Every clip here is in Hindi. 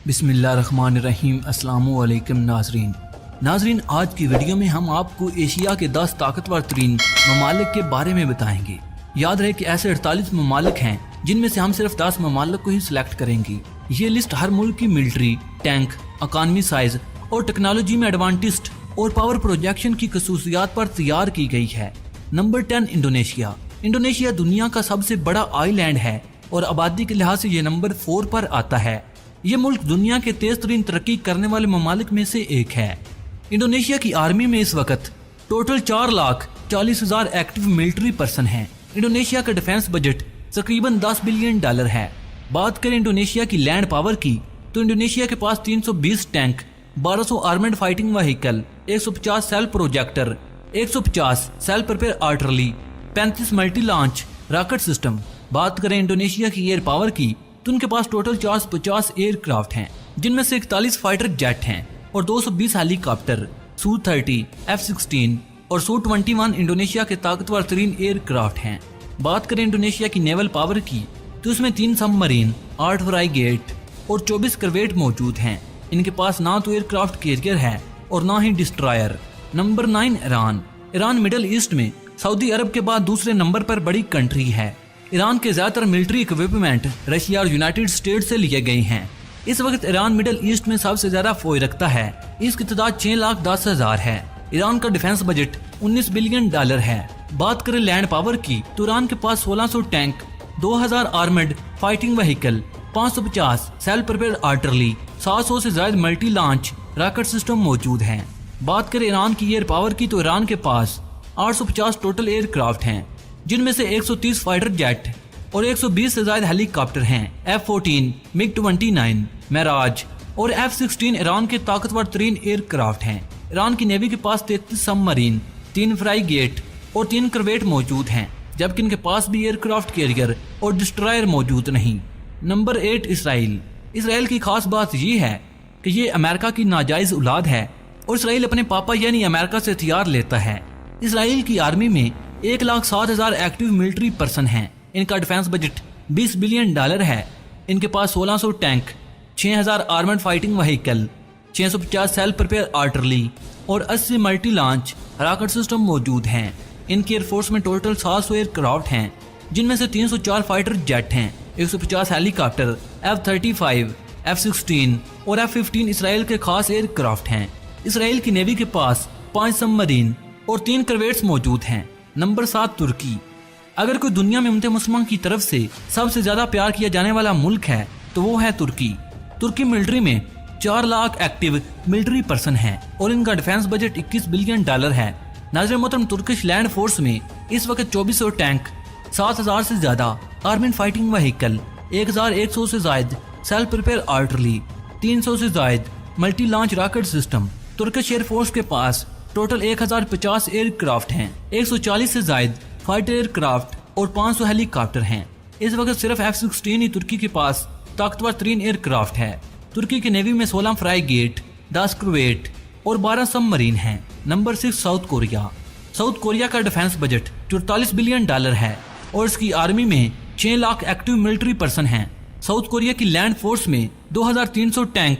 बिस्मिल्लाहिर्रहमानिर्रहीम। अस्सलामु अलैकुम नाजरीन, आज की वीडियो में हम आपको एशिया के 10 ताकतवर तरीन ममालिक के बारे में बताएंगे। याद रहे कि ऐसे 48 ममालिक हैं जिनमें से हम सिर्फ 10 ममालिक को ही सिलेक्ट करेंगे। ये लिस्ट हर मुल्क की मिलिट्री, टैंक, इकॉनमी साइज और टेक्नोलॉजी में एडवांटेज्ड और पावर प्रोजेक्शन की खसूसियात पर तैयार की गई है। नंबर 10 इंडोनेशिया दुनिया का सबसे बड़ा आइलैंड है और आबादी के लिहाज से ये नंबर 4 पर आता है। ये मुल्क दुनिया के तेज तरीन तरक्की करने वाले ममालिक में से एक है। इंडोनेशिया की आर्मी में इस वक्त टोटल 4,40,000 एक्टिव मिलिट्री पर्सन हैं। इंडोनेशिया का डिफेंस बजट तकरीबन $10 बिलियन है। बात करें इंडोनेशिया की लैंड पावर की तो इंडोनेशिया के पास 320 tank, 1200 armed fighting vehicle, 150 self projector, 150 self propelled artillery, 35 multi launch rocket system. बात करें इंडोनेशिया की एयर पावर की तो उनके पास टोटल 450 एयरक्राफ्ट हैं, जिनमें से 41 फाइटर जेट हैं और 220 हेलीकॉप्टर, Su-30, F-16 और Su-21 इंडोनेशिया के ताकतवर तरीन एयरक्राफ्ट हैं। बात करें इंडोनेशिया की नेवल पावर की तो इसमें 3 सबमरीन, 8 फ्राइगेट और 24 करवेट मौजूद हैं। इनके पास ना तो एयरक्राफ्ट कैरियर है और ना ही destroyer. Number 9 Iran Middle East में सऊदी अरब के बाद दूसरे नंबर पर बड़ी कंट्री है। ईरान के ज्यादातर मिलिट्री इक्विपमेंट रशिया और यूनाइटेड स्टेट्स से लिए गए हैं। इस वक्त ईरान मिडिल ईस्ट में सबसे ज्यादा फौज रखता है। इसकी तादाद 6,10,000 है। ईरान का डिफेंस बजट $19 बिलियन है। बात करें लैंड पावर की तो ईरान के पास 1600 tank, 2000 armoured fighting vehicle, 550 self propelled artillery, 700 से ज्यादा मल्टी लॉन्च रॉकेट सिस्टम मौजूद हैं। बात करें ईरान की एयर पावर की तो ईरान के पास 850 टोटल एयरक्राफ्ट हैं, जिनमें से 130 फाइटर जेट और 120 से ज्यादा हेलीकॉप्टर हैं। F-14, MiG-29, मेराज और F-16 ईरान के ताकतवर तरीन एयरक्राफ्ट हैं। ईरान की नेवी के पास 33 सबमरीन, 3 फ्राइगेट और 3 करवेट मौजूद हैं, जबकि इनके पास भी एयरक्राफ्ट कैरियर और डिस्ट्रॉयर मौजूद नहीं। नंबर 8 इसराइल की खास बात यह है कि ये अमेरिका की नाजायज औलाद है और इसराइल अपने पापा यानी अमेरिका से हथियार लेता है। इसराइल की आर्मी में 1,07,000 एक्टिव मिलिट्री पर्सन हैं। इनका डिफेंस बजट $20 बिलियन है। इनके पास 1600 tank, 6,000 armoured fighting vehicle, 650 self propelled artillery और 80 मल्टी लॉन्च रॉकेट सिस्टम मौजूद हैं। इनकी एयरफोर्स में टोटल 700 एयरक्राफ्ट हैं, जिनमें से 304 फाइटर जेट हैं, 150 हेलीकॉप्टर, F-35, F-16 और F-15 इसराइल के खास एयरक्राफ्ट हैं। इसराइल की नेवी के पास 5 सबमरीन और 3 करवेट्स मौजूद हैं। नंबर 7 तुर्की। अगर कोई दुनिया में उम्मत मुसलमान की तरफ से सबसे ज्यादा प्यार किया जाने वाला मुल्क है तो वो है तुर्की। तुर्की मिलिट्री में 4 लाख एक्टिव मिलिट्री पर्सन हैं और इनका डिफेंस बजट $21 बिलियन है। नाज़रीन मोहतरम, तुर्किश लैंड फोर्स में इस वक्त 2400 टैंक, 7,000 से ज्यादा आर्मेड फाइटिंग व्हीकल, 1,100 से ज्यादा सेल्फ प्रिपेयर आर्टिलरी, 300 से ज्यादा multi launch rocket system. Turkish air force के पास टोटल 1050 एयरक्राफ्ट हैं, 140 से ज्यादा फाइटर एयरक्राफ्ट और 500 हेलीकॉप्टर हैं। इस वक्त सिर्फ F-16 ही तुर्की के पास ताकतवर तरीन एयरक्राफ्ट है। तुर्की की नेवी में 16 फ्राइगेट, 10 करवेट और 12 सबमरीन हैं। नंबर 6 साउथ कोरिया का डिफेंस बजट $44 बिलियन है और इसकी आर्मी में 6 लाख एक्टिव मिलिट्री पर्सन हैं। साउथ कोरिया की लैंड फोर्स में 2,300 टैंक,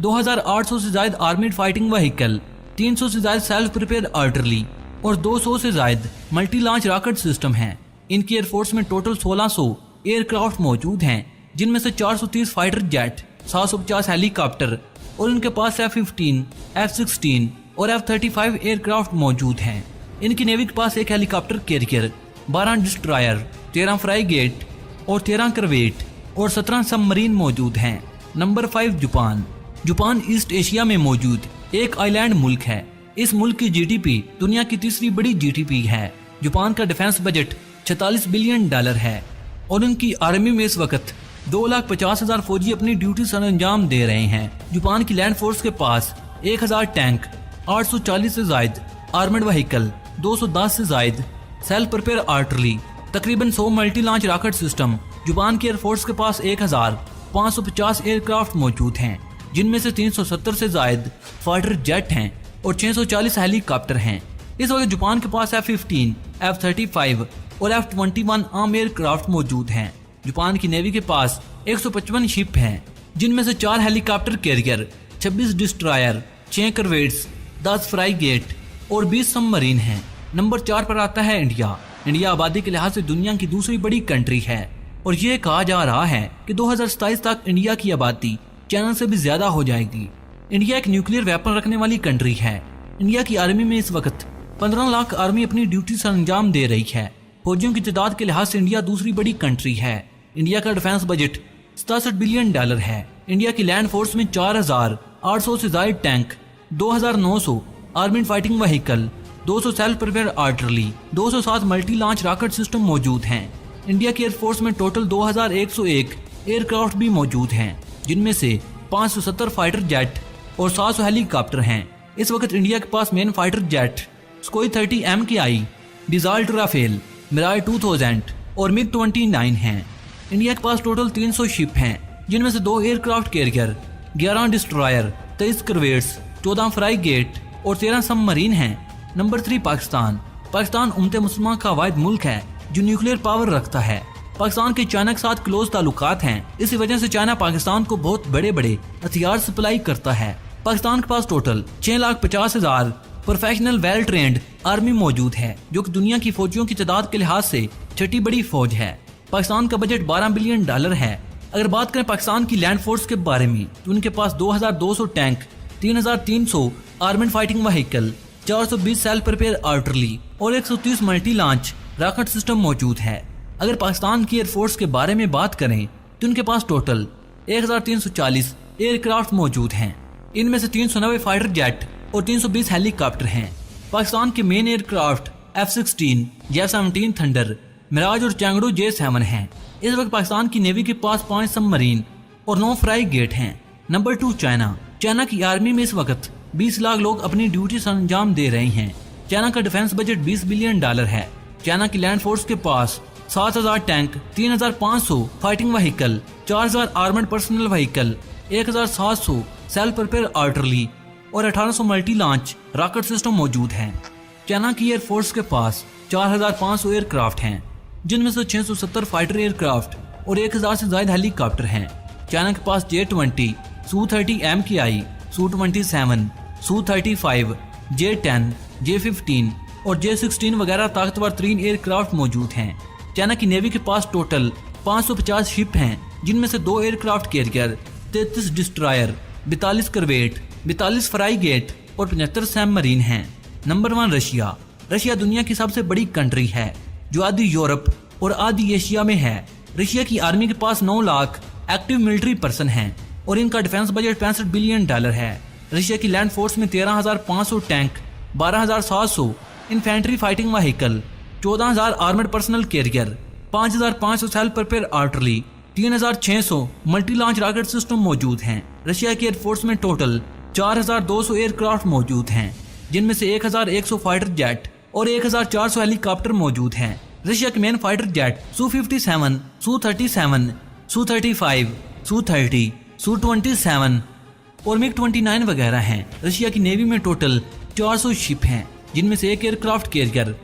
2,800 से ज्यादा आर्मेड फाइटिंग व्हीकल, 300 से ज्यादा सेल्फ प्रिपेयर आर्टिलरी और 200 से ज्यादा मल्टी लॉन्च रॉकेट सिस्टम हैं। इनकी एयरफोर्स में टोटल 1600 एयरक्राफ्ट मौजूद हैं, जिनमें से 430 फाइटर जेट, 750 हेलीकॉप्टर और इनके पास F-15, F-16 और F-35 एयरक्राफ्ट मौजूद हैं। इनकी नेवी के पास 1 हेलीकॉप्टर कैरियर, 12 डिस्ट्रॉयर, 13 फ्राइगेट और 13 करवेट और 17 सबमरीन मौजूद हैं। नंबर 5 जापान ईस्ट एशिया में मौजूद एक आइलैंड मुल्क है। इस मुल्क की GDP दुनिया की तीसरी बड़ी GDP है। जापान का डिफेंस बजट $46 बिलियन है और उनकी आर्मी में इस वक्त 2,50,000 फौजी अपनी ड्यूटी सर अंजाम दे रहे हैं। जापान की लैंड फोर्स के पास 1,000 टैंक, 840 से ज्यादा आर्मर्ड व्हीकल, 210 से ज्यादा सेल्फ प्रिपेयर आर्टिलरी, तकरीबन 100 multi launch rocket system. Japan की एयरफोर्स के पास 1,550 एयरक्राफ्ट मौजूद हैं, जिनमें से 370 से ज्यादा फाइटर जेट हैं और 640 हेलीकॉप्टर हैं। इस वक्त जापान के पास F-15, F-35 और F-21 आर्म एयरक्राफ्ट मौजूद हैं। जापान की नेवी के पास 155 शिप हैं, जिनमें से 4 हेलीकॉप्टर कैरियर, 26 डिस्ट्रॉयर, 6 करवेट्स, 10 फ्राइगेट और 20 सबमरीन हैं। नंबर 4 पर आता है इंडिया। इंडिया आबादी के लिहाज से दुनिया की दूसरी बड़ी कंट्री है और ये कहा जा रहा है कि 2027 तक इंडिया की आबादी चाइना से भी ज्यादा हो जाएगी। इंडिया एक न्यूक्लियर वेपन रखने वाली कंट्री है। इंडिया की आर्मी में इस वक्त 15 लाख आर्मी अपनी ड्यूटी से अंजाम दे रही है। फौजियों की तादाद के लिहाज से इंडिया दूसरी बड़ी कंट्री है। इंडिया का डिफेंस बजट 67 बिलियन डॉलर है। इंडिया की लैंड फोर्स में 4800 से ज्यादा tank, 2900 army fighting vehicle, 200 self propelled artillery, 207 multi launch rocket system मौजूद हैं। इंडिया की एयरफोर्स में टोटल 2101 एयरक्राफ्ट भी मौजूद हैं, जिनमें से 570 फाइटर जेट और 700 हेलीकॉप्टर हैं। इस वक्त इंडिया के पास main fighter jet Sukhoi 30 MKI, Dassault Rafale, Mirage 2000 और मिग 29 हैं। इंडिया के पास टोटल 300 शिप हैं, जिनमें से 2 एयरक्राफ्ट कैरियर, 11 डिस्ट्रॉयर, 23 करवेट्स, 14 फ्राइगेट और 13 सबमरीन हैं। नंबर 3 पाकिस्तान। पाकिस्तान उम्मत मुसलमान का वाहिद मुल्क है जो न्यूक्लियर पावर रखता है। पाकिस्तान के चाइना के साथ क्लोज ताल्लुकात हैं। इसी वजह से चाइना पाकिस्तान को बहुत बड़े बड़े हथियार सप्लाई करता है। पाकिस्तान के पास total 6,50,000 professional well trained army मौजूद है, जो कि दुनिया की फौजियों की तादाद के लिहाज से छठी बड़ी फौज है। पाकिस्तान का बजट 12 बिलियन डॉलर है। अगर बात करें पाकिस्तान की लैंड फोर्स के बारे में, तो उनके पास 2200 tank, 3300 armed fighting vehicle, 420 self propelled artillery और 130 मल्टी लॉन्च रॉकेट सिस्टम मौजूद है। अगर पाकिस्तान की एयरफोर्स के बारे में बात करें, तो उनके पास टोटल 1340 एयरक्राफ्ट मौजूद हैं। इनमें से 390 फाइटर जेट और 320 हेलीकॉप्टर हैं। पाकिस्तान के main aircraft F-16, J-17 thunder, Miraj और चैंगडू J-7 हैं। इस वक्त पाकिस्तान की नेवी के पास 5 सबमरीन और 9 फ्राइगेट हैं। Number 2 China. चाइना की आर्मी में इस वक्त 20 लाख लोग अपनी ड्यूटी से अंजाम दे रहे हैं। चाइना का डिफेंस बजट 20 बिलियन डॉलर है। चाइना की लैंड फोर्स के पास 7000 tank, 3500 fighting vehicle, 4000 armoured personal vehicle, 1700 self propelled artillery और 1800 मल्टी लॉन्च रॉकेट सिस्टम मौजूद हैं। चाइना की एयरफोर्स के पास 4500 एयरक्राफ्ट हैं, जिनमें से 670 फाइटर एयरक्राफ्ट और 1000 से ज्यादा हेलीकॉप्टर हैं। चाइना के पास J-20, Su-30 MKI, Su-27, Su-35, J-10, J-15 और J-16 वगैरह ताकतवर तरीन एयरक्राफ्ट मौजूद हैं। चाइना की नेवी के पास टोटल 550 शिप हैं, जिनमें से 2 एयरक्राफ्ट कैरियर, 33 डिस्ट्रॉयर, 42 करवेट, 42 फ्राइगेट और 75 सबमरीन हैं। Number 1 Russia. रशिया दुनिया की सबसे बड़ी कंट्री है, जो आधी यूरोप और आधी एशिया में है। रशिया की आर्मी के पास 9 लाख एक्टिव मिलिट्री पर्सन हैं और इनका डिफेंस बजट 65 बिलियन डॉलर है। रशिया की लैंड फोर्स में 13,500 tank, 12,700 infantry fighting vehicle, 14,000 armoured personnel carrier, 5,500 self propelled artillery, 3,600 multi launch rocket system मौजूद हैं। रशिया की एयरफोर्स में टोटल 4,200 एयरक्राफ्ट मौजूद हैं, जिनमें से 1,100 फाइटर जेट और 1,400 हेलीकॉप्टर मौजूद हैं। रशिया के main fighter jet Su-57, Su-37, Su-35, Su-30, Su-27 और मिग 29 वगैरह हैं। रशिया की नेवी में टोटल 400 शिप हैं, जिनमें से 1 एयरक्राफ्ट कैरियर,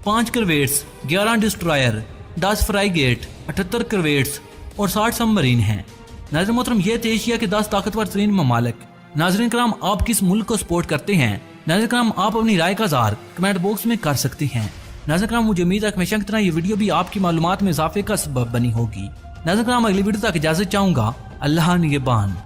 5 करवेट्स, 11 डिस्ट्रॉयर, 10 फ्राइगेट, 78 करवेट्स और 60 सबमरीन हैं। नाज़रीन मोहतरम, ये थे एशिया के 10 ताकतवर तरीन ममालिक। नाज़रीन कराम, आप किस मुल्क को सपोर्ट करते हैं? नाज़रीन कराम, आप अपनी राय का इज़हार कमेंट बॉक्स में कर सकते हैं। नाज़रीन कराम, मुझे उम्मीद है कि हमेशा की तरह ये वीडियो भी आपकी मालूमात में इजाफे का सबब बनी होगी। नाज़रीन कराम, अगली वीडियो तक इजाज़त चाहूँगा। अल्लाह निगहबान।